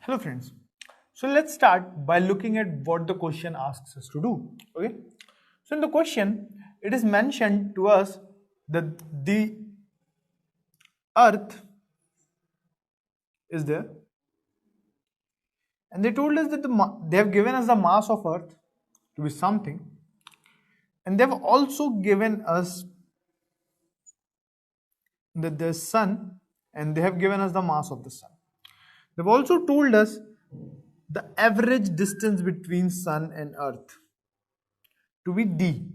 Hello friends. So let's start by looking at what the question asks us to do. Okay. So in the question, it is mentioned to us that the earth is there, and they told us that they have given us the mass of earth to be something, and they have also given us the sun, and they have given us the mass of the sun. They've also told us the average distance between sun and earth to be d.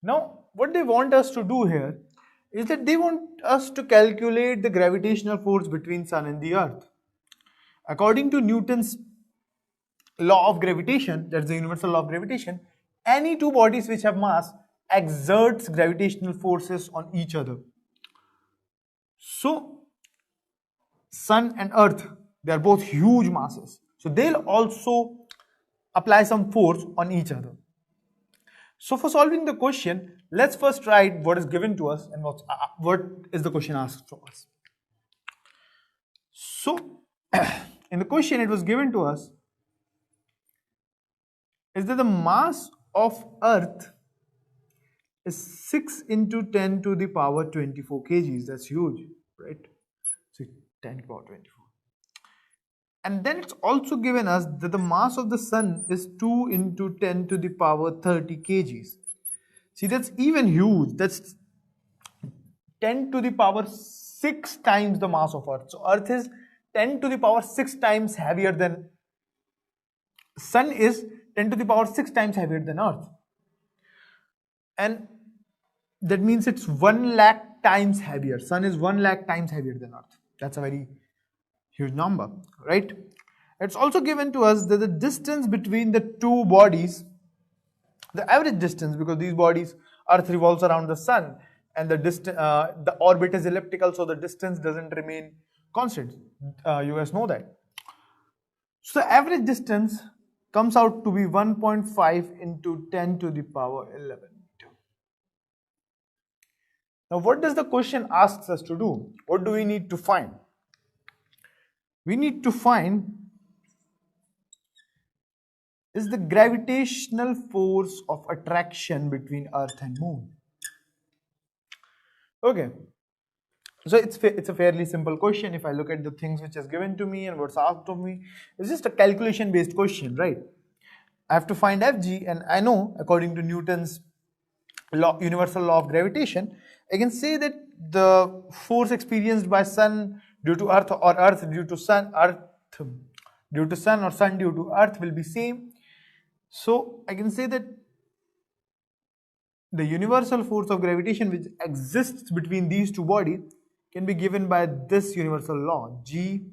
Now, what they want us to do here is that they want us to calculate the gravitational force between sun and the earth. According to Newton's law of gravitation, that's the universal law of gravitation, any two bodies which have mass exerts gravitational forces on each other. So, sun and earth, they are both huge masses. So, they'll also apply some force on each other. So for solving the question, let's first write what is given to us and what is the question asked from us. So in the question it was given to us is that the mass of earth is 6 into 10 to the power 24 kgs. That's huge, right? So 10 to the power 24. And then it's also given us that the mass of the sun is 2 into 10 to the power 30 kgs. See, that's even huge. That's 10 to the power 6 times the mass of earth. So earth is 10 to the power 6 times heavier than sun is 10 to the power 6 times heavier than earth. And that means it's 1 lakh times heavier. Sun is 1 lakh times heavier than earth. That's a very huge number, right? It's also given to us that the distance between the two bodies, the average distance, because these bodies, earth revolves around the sun and the orbit is elliptical, so the distance doesn't remain constant. You guys know that. So the average distance comes out to be 1.5 into 10 to the power 11. Now what does the question ask us to do? What do we need to find? We need to find is the gravitational force of attraction between earth and moon. Okay, so it's a fairly simple question. If I look at the things which is given to me and what's asked of me, it's just a calculation based question, right? I have to find Fg, and I know according to Newton's law, universal law of gravitation, I can say that the force experienced by sun due to earth or earth due to sun, due to sun or sun due to earth will be same. So I can say that the universal force of gravitation which exists between these two bodies can be given by this universal law, G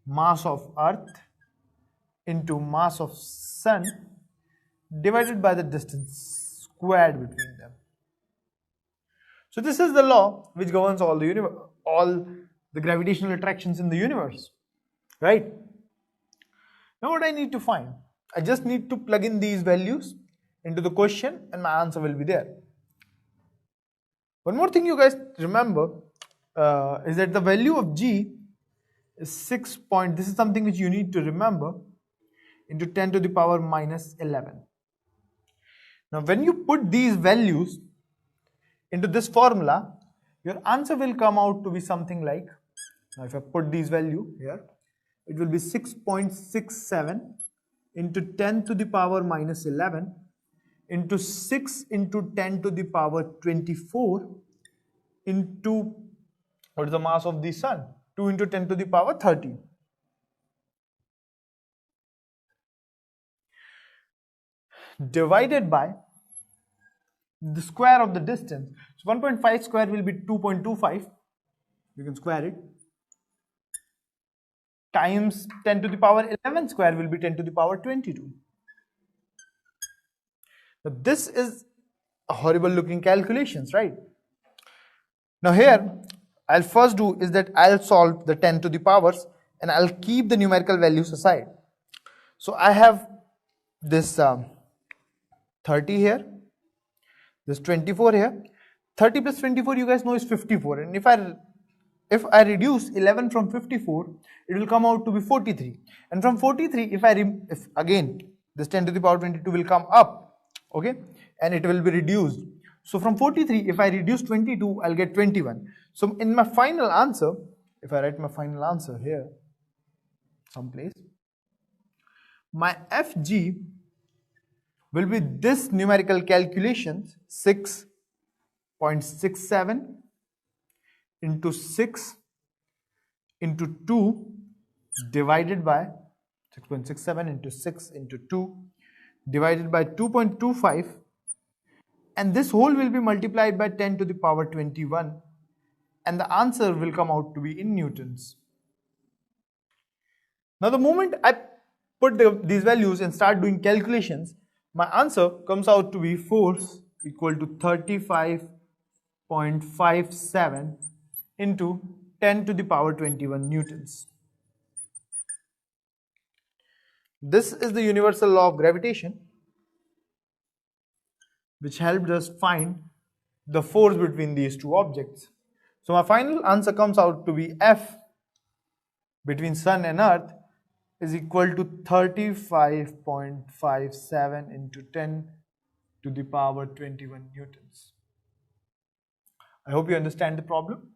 mass of earth into mass of sun divided by the distance squared between them. So this is the law which governs all the gravitational attractions in the universe, right? Now what I need to find? I just need to plug in these values into the question and my answer will be there. One more thing you guys remember is that the value of G is 6 point, this is something which you need to remember, into 10 to the power minus 11. Now when you put these values into this formula, your answer will come out to be something like, now if I put these value here, it will be 6.67 into 10 to the power minus 11 into 6 into 10 to the power 24 into, what is the mass of the sun? 2 into 10 to the power 30. Divided by the square of the distance. So 1.5 square will be 2.25. You can square it. Times 10 to the power 11 square will be 10 to the power 22. Now this is a horrible looking calculations, right? Now here, I'll first do is that I'll solve the 10 to the powers and I'll keep the numerical values aside. So I have this 30 here, this 24 here. 30 plus 24 you guys know is 54, and if if I reduce 11 from 54, it will come out to be 43. And from 43, if again, this 10 to the power 22 will come up, okay, and it will be reduced. So from 43, if I reduce 22, I'll get 21. So in my final answer, if I write my final answer here, someplace, my FG will be this numerical calculation, 6.67 into 6 into 2 divided by 6.67 into 6 into 2 divided by 2.25, and this whole will be multiplied by 10 to the power 21, and the answer will come out to be in newtons. Now the moment I put these values and start doing calculations, my answer comes out to be force equal to 35.57 into 10 to the power 21 newtons. This is the universal law of gravitation, which helped us find the force between these two objects. So my final answer comes out to be F between Sun and Earth is equal to 35.57 into 10 to the power 21 newtons. I hope you understand the problem.